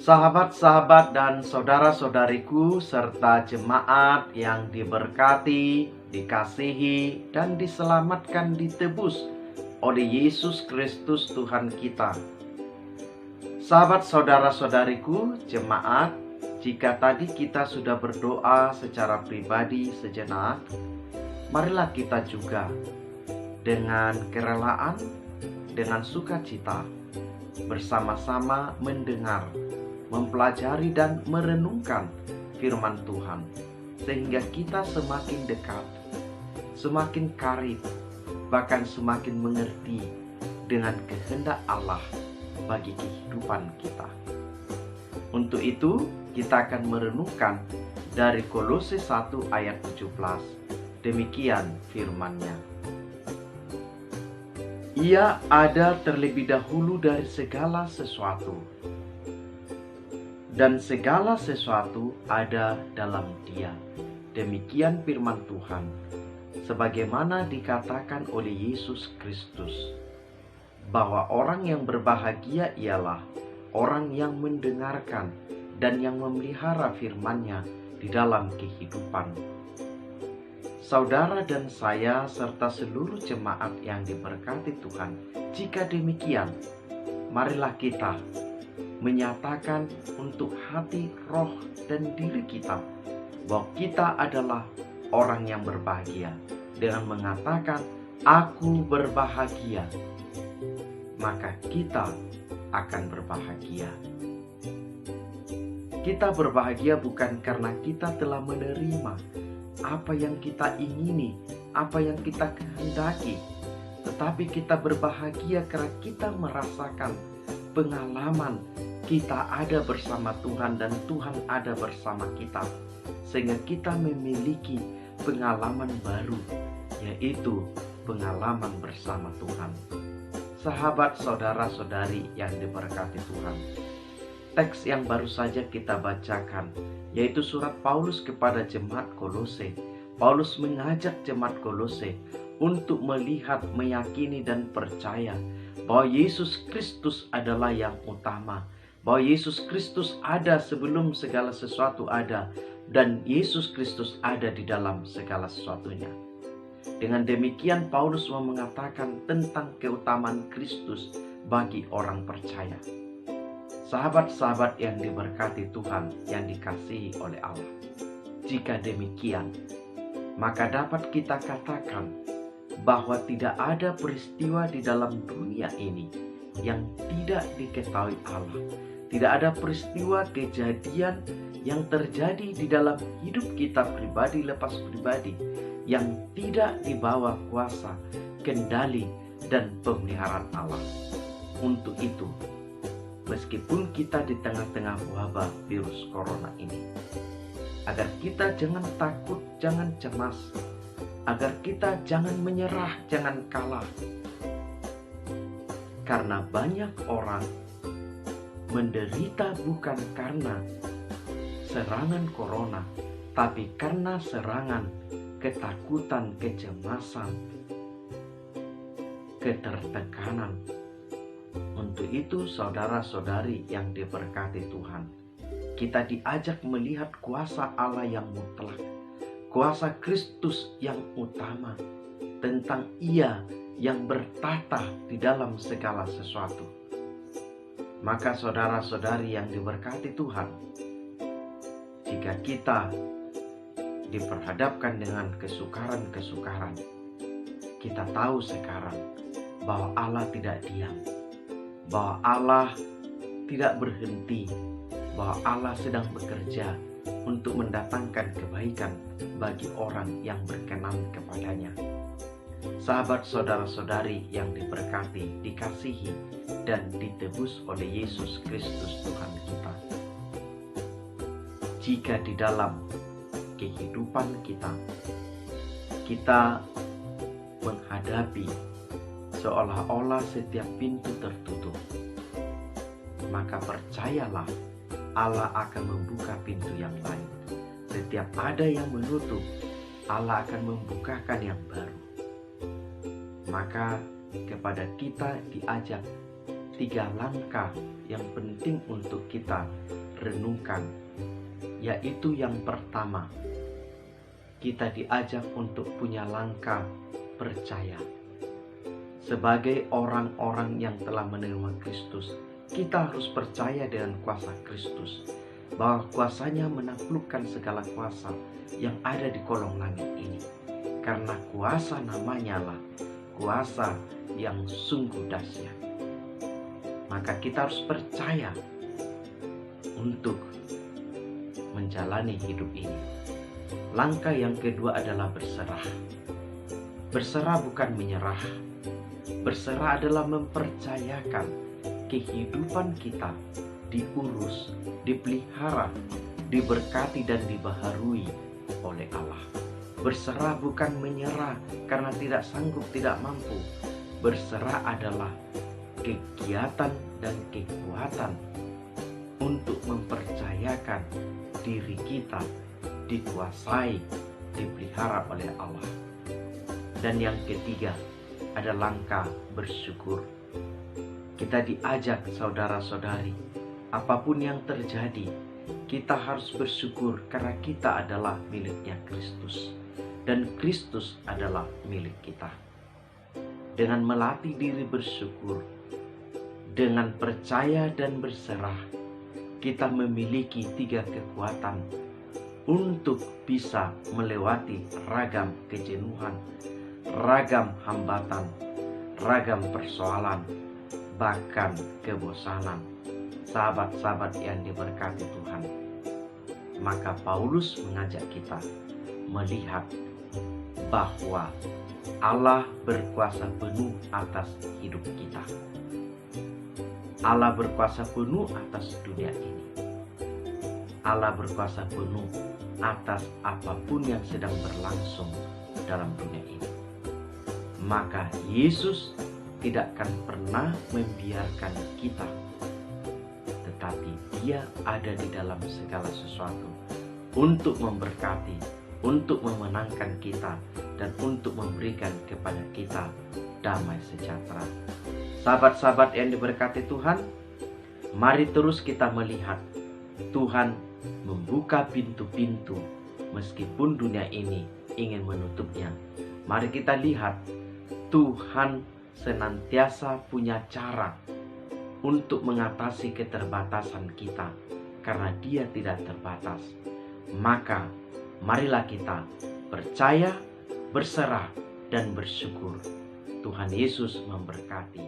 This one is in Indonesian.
Sahabat-sahabat dan saudara-saudariku serta jemaat yang diberkati, dikasihi, dan diselamatkan, ditebus oleh Yesus Kristus Tuhan kita. Sahabat saudara-saudariku, jemaat, jika tadi kita sudah berdoa secara pribadi sejenak, marilah kita juga dengan kerelaan, dengan sukacita, bersama-sama mendengar, mempelajari dan merenungkan firman Tuhan, sehingga kita semakin dekat, semakin karib, bahkan semakin mengerti dengan kehendak Allah bagi kehidupan kita. Untuk itu, kita akan merenungkan dari Kolose 1 ayat 17. Demikian firman-Nya. Ia ada terlebih dahulu dari segala sesuatu, dan segala sesuatu ada dalam Dia. Demikian firman Tuhan, sebagaimana dikatakan oleh Yesus Kristus, bahwa orang yang berbahagia ialah orang yang mendengarkan dan yang memelihara firman-Nya di dalam kehidupan. Saudara dan saya serta seluruh jemaat yang diberkati Tuhan, jika demikian, marilah kita menyatakan untuk hati, roh, dan diri kita bahwa kita adalah orang yang berbahagia. Dengan mengatakan, aku berbahagia, maka kita akan berbahagia. Kita berbahagia bukan karena kita telah menerima apa yang kita ingini, apa yang kita kehendaki, tetapi kita berbahagia karena kita merasakan pengalaman kita ada bersama Tuhan dan Tuhan ada bersama kita, sehingga kita memiliki pengalaman baru, yaitu pengalaman bersama Tuhan. Sahabat, saudara-saudari yang diberkati Tuhan, teks yang baru saja kita bacakan, yaitu surat Paulus kepada jemaat Kolose. Paulus mengajak jemaat Kolose untuk melihat, meyakini, dan percaya bahwa Yesus Kristus adalah yang utama, bahwa Yesus Kristus ada sebelum segala sesuatu ada, dan Yesus Kristus ada di dalam segala sesuatunya. Dengan demikian Paulus mau mengatakan tentang keutamaan Kristus bagi orang percaya. Sahabat-sahabat yang diberkati Tuhan, yang dikasihi oleh Allah, jika demikian, maka dapat kita katakan bahwa tidak ada peristiwa di dalam dunia ini yang tidak diketahui Allah. Tidak ada peristiwa kejadian yang terjadi di dalam hidup kita pribadi lepas pribadi yang tidak dibawa kuasa, kendali, dan pemeliharaan Allah. Untuk itu, meskipun kita di tengah-tengah wabah virus corona ini, agar kita jangan takut, jangan cemas, agar kita jangan menyerah, jangan kalah. Karena banyak orang menderita bukan karena serangan corona, tapi karena serangan ketakutan, kecemasan, ketertekanan. Untuk itu, saudara-saudari yang diberkati Tuhan, kita diajak melihat kuasa Allah yang mutlak, kuasa Kristus yang utama, tentang Ia yang bertata di dalam segala sesuatu. Maka saudara-saudari yang diberkati Tuhan, jika kita diperhadapkan dengan kesukaran-kesukaran, kita tahu sekarang bahwa Allah tidak diam, bahwa Allah tidak berhenti, bahwa Allah sedang bekerja untuk mendatangkan kebaikan bagi orang yang berkenan kepadanya. Sahabat, saudara-saudari yang diberkati, dikasihi, dan ditebus oleh Yesus Kristus Tuhan kita, jika di dalam kehidupan kita menghadapi seolah-olah setiap pintu tertutup, maka percayalah Allah akan membuka pintu yang lain. Setiap ada yang menutup, Allah akan membukakan yang baru. Maka kepada kita diajak 3 langkah yang penting untuk kita renungkan, yaitu yang pertama, kita diajak untuk punya langkah percaya. Sebagai orang-orang yang telah menerima Kristus, kita harus percaya dengan kuasa Kristus, bahwa kuasanya menaklukkan segala kuasa yang ada di kolong langit ini. Karena kuasa namanya lah kuasa yang sungguh dahsyat. Maka kita harus percaya untuk menjalani hidup ini. Langkah yang kedua adalah berserah. Berserah bukan menyerah. Berserah adalah mempercayakan kehidupan kita diurus, dipelihara, diberkati dan dibaharui oleh Allah. Berserah bukan menyerah karena tidak sanggup, tidak mampu. Berserah adalah kegiatan dan kekuatan untuk mempercayakan diri kita dikuasai, dipelihara oleh Allah. Dan yang ketiga ada langkah bersyukur. Kita diajak saudara-saudari, apapun yang terjadi, kita harus bersyukur karena kita adalah miliknya Kristus. Dan Kristus adalah milik kita. Dengan melatih diri bersyukur, dengan percaya dan berserah, kita memiliki 3 kekuatan untuk bisa melewati ragam kejenuhan, ragam hambatan, ragam persoalan, bahkan kebosanan. Sahabat-sahabat yang diberkati Tuhan, maka Paulus mengajak kita melihat bahwa Allah berkuasa penuh atas hidup kita. Allah berkuasa penuh atas dunia ini. Allah berkuasa penuh atas apapun yang sedang berlangsung dalam dunia ini. Maka Yesus tidak akan pernah membiarkan kita, tetapi Dia ada di dalam segala sesuatu untuk memberkati, untuk memenangkan kita, dan untuk memberikan kepada kita damai sejahtera. Sahabat-sahabat yang diberkati Tuhan, mari terus kita melihat Tuhan membuka pintu-pintu meskipun dunia ini ingin menutupnya. Mari kita lihat Tuhan senantiasa punya cara untuk mengatasi keterbatasan kita karena Dia tidak terbatas. Maka marilah kita percaya, berserah, dan bersyukur. Tuhan Yesus memberkati.